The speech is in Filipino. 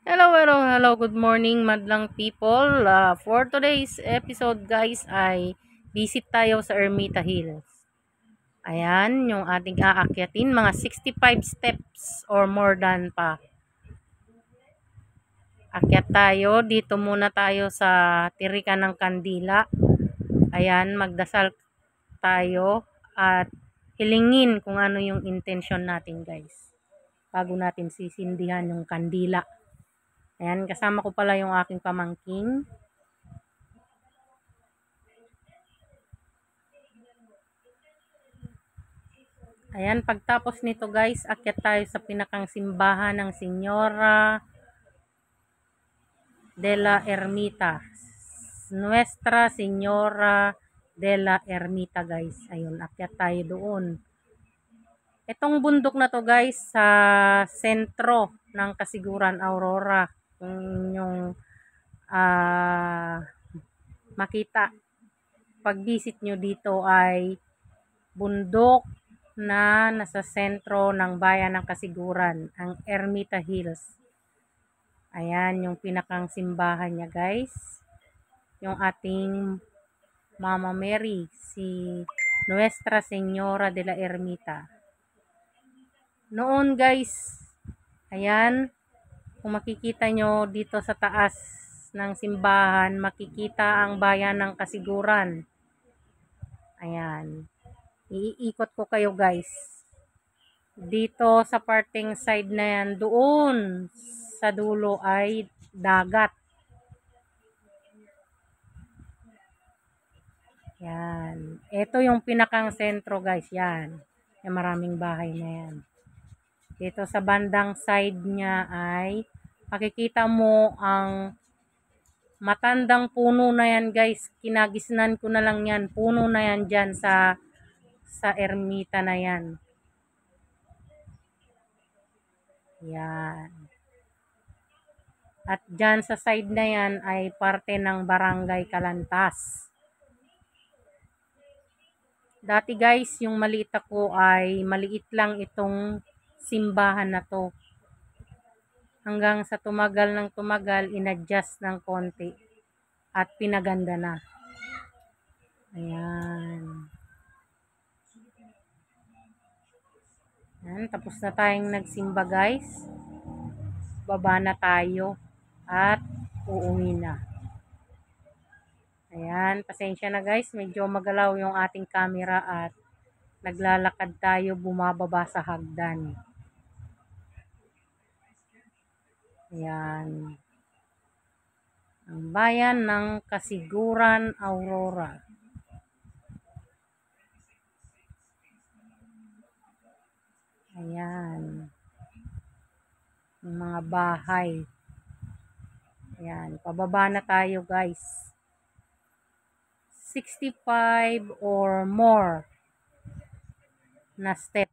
Hello, hello, hello. Good morning, madlang people. For today's episode, guys, ay visit tayo sa Ermita Hills. Ayan, yung ating aakyatin, mga 65 steps or more than pa. Akyat tayo, dito muna tayo sa Tirikan ng Kandila. Ayan, magdasal tayo at hilingin kung ano yung intention natin, guys. Bago natin sisindihan yung kandila. Ayan, kasama ko pala yung aking pamangking. Ayan, pagtapos nito guys, akyat tayo sa pinakang simbahan ng Señora de la Ermita. Nuestra Señora de la Ermita guys. Ayun, akyat tayo doon. Itong bundok na to guys, sa sentro ng Kasiguran, Aurora. Kung yung makita, pag visit nyo dito ay bundok na nasa sentro ng bayan ng Kasiguran, ang Ermita Hills. Ayan, yung pinakang simbahan niya guys. Yung ating Mama Mary, si Nuestra Señora de la Ermita. Noon guys, ayan, kung makikita nyo dito sa taas ng simbahan, makikita ang bayan ng Kasiguran. Ayan. Iikot ko kayo guys. Dito sa parting side na yan, doon sa dulo ay dagat. Yan. Ito yung pinakang sentro guys. Yan. Yung maraming bahay na yan. Dito sa bandang side niya ay makikita mo ang matandang puno na yan guys. Kinagisnan ko na lang yan. Puno na yan dyan sa ermita na yan. Yan. At dyan sa side na yan ay parte ng Barangay Kalantas. Dati guys, yung maliit ako ay maliit lang itong simbahan na to. Hanggang sa tumagal ng tumagal, inadjust ng konti. At pinaganda na. Ayan. Ayan, tapos na tayong nagsimba guys. Baba na tayo. At uuwi na. Ayan, pasensya na guys, medyo magalaw yung ating camera at naglalakad tayo bumababa sa hagdan. Ayan. Ang bayan ng Kasiguran, Aurora. Ayan. Yung mga bahay. Ayan, pababa na tayo guys. 65 or more na step.